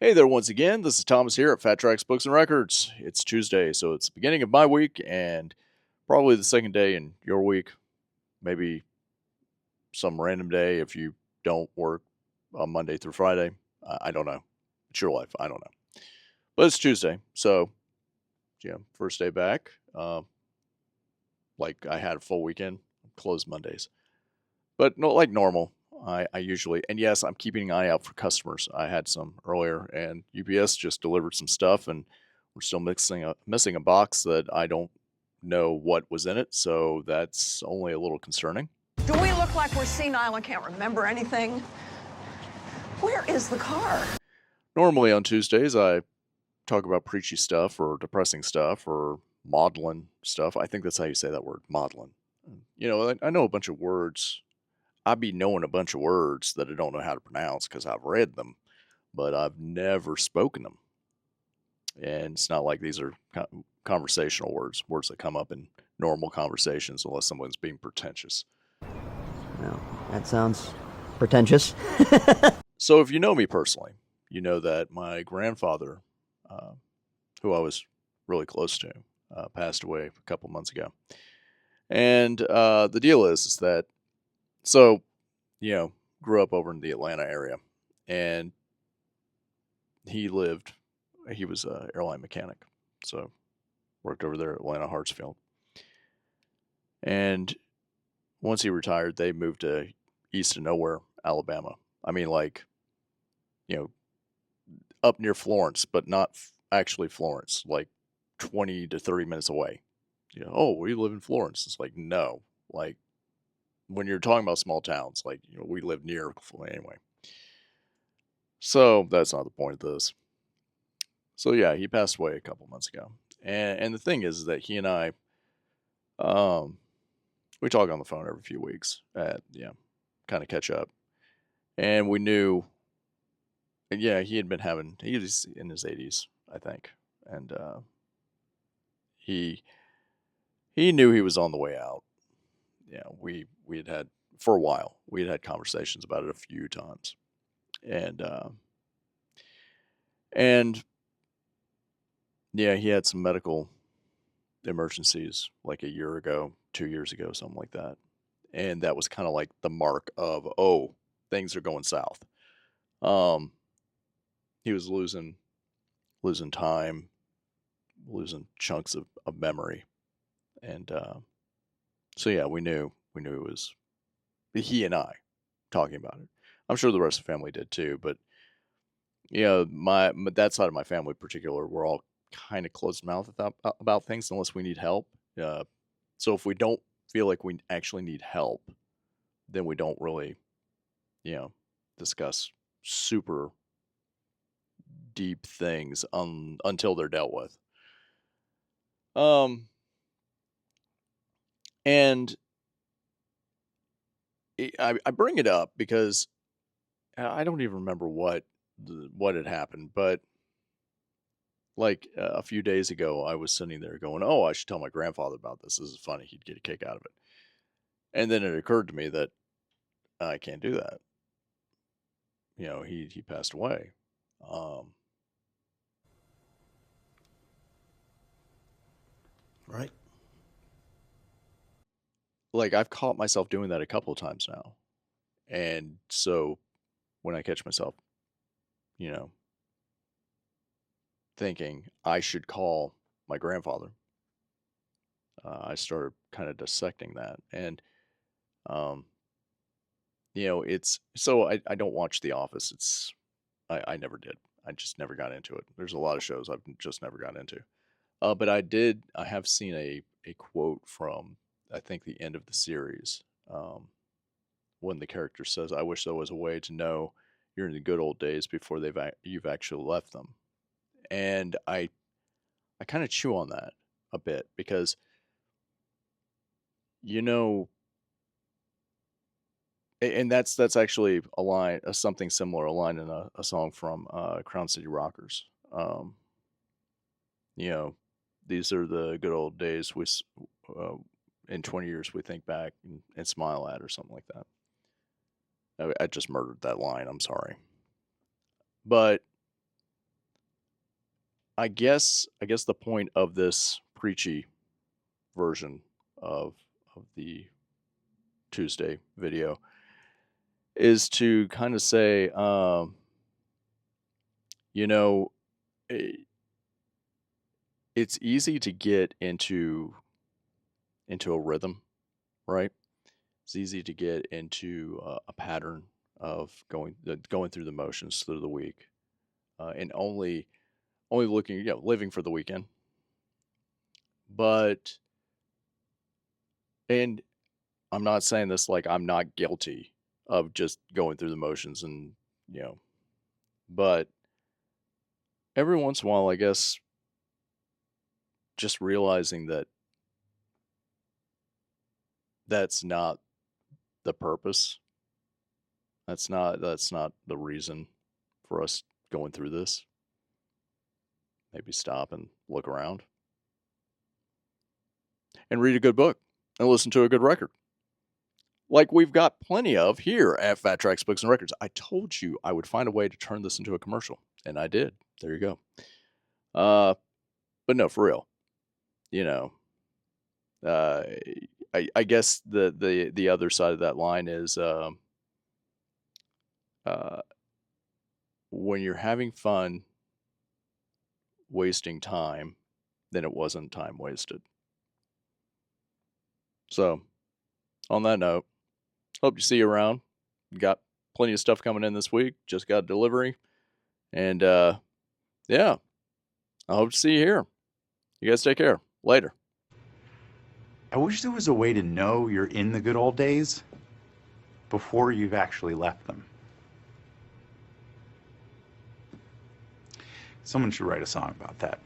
Hey there, once again. This is Thomas here at Fat Tracks Books and Records. It's Tuesday, so it's the beginning of my week and probably the second day in your week. Maybe some random day if you don't work on Monday through Friday. I don't know. It's your life. I don't know. But it's Tuesday, so first day back. Like I had a full weekend, closed Mondays, but no, like normal. I usually, and yes, I'm keeping an eye out for customers. I had some earlier, and UPS just delivered some stuff, and we're still missing a box that I don't know what was in it, so that's only a little concerning. Do we look like we're senile and can't remember anything? Where is the car? Normally on Tuesdays, I talk about preachy stuff or depressing stuff or maudlin stuff. I think that's how you say that word, maudlin. I know a bunch of words. I be knowing a bunch of words that I don't know how to pronounce because I've read them, but I've never spoken them. And it's not like these are conversational words that come up in normal conversations unless someone's being pretentious. Well, that sounds pretentious. So if you know me personally, you know that my grandfather, uh, who I was really close to, passed away a couple months ago. And the deal is that, so, you know, grew up over in the Atlanta area, and he was an airline mechanic. So worked over there at Atlanta Hartsfield. And once he retired, they moved to east of nowhere, Alabama. I mean, like, you know, up near Florence, but not actually Florence, like 20 to 30 minutes away. Oh, we live in Florence. It's like, no. Like, when you're talking about small towns, like, we live near anyway. So that's not the point of this. So yeah, he passed away a couple months ago. And the thing is that he and I, um, we talk on the phone every few weeks at, kind of catch up. And we knew, yeah, he was in his 80s, I think. And he he knew he was on the way out. Yeah, we had for a while. We had conversations about it a few times. And and yeah, he had some medical emergencies like a year ago, 2 years ago, something like that. And that was kind of like the mark of, oh, things are going south. Um, he was losing time, losing chunks of memory, and so yeah, we knew it was he and I talking about it. I'm sure the rest of the family did too, but my that side of my family in particular, we're all kind of closed mouth about things unless we need help. Uh, so if we don't feel like we actually need help, then we don't really, you know, discuss super deep things until they're dealt with. Um, and I bring it up because I don't even remember what had happened, but like a few days ago, I was sitting there going, "Oh, I should tell my grandfather about this. This is funny. He'd get a kick out of it." And then it occurred to me that I can't do that. He passed away. Um, Right. like I've caught myself doing that a couple of times now, and so when I catch myself, you know, thinking I should call my grandfather, I started kind of dissecting that, and um, it's so I don't watch The Office. I never did. I just never got into it. There's a lot of shows I've just never got into. But I have seen a quote from I think the end of the series, when the character says, "I wish there was a way to know you're in the good old days before you've actually left them." And I kind of chew on that a bit because you know, and that's actually a line, something similar, a line in a song from Crown City Rockers. Um, you know, these are the good old days. Uh, in 20 years we think back and smile at, or something like that. I just murdered that line. I'm sorry, but I guess the point of this preachy version of the Tuesday video is to kind of say, you know, eh, it's easy to get into a rhythm, right? It's easy to get into a pattern of going through the motions through the week, and only looking, living for the weekend. But and I'm not saying this like I'm not guilty of just going through the motions and you know, but every once in a while, I guess, just realizing that that's not the purpose. That's not the reason for us going through this. Maybe stop and look around and read a good book and listen to a good record. Like we've got plenty of here at Fat Tracks Books and Records. I told you I would find a way to turn this into a commercial, and I did. There you go. Uh, but no, for real. You know, uh, I guess the other side of that line is uh, when you're having fun wasting time, then it wasn't time wasted. So, on that note, hope to see you around. Got plenty of stuff coming in this week. Just got delivery. And yeah, I hope to see you here. You guys take care. Later. I wish there was a way to know you're in the good old days before you've actually left them. Someone should write a song about that.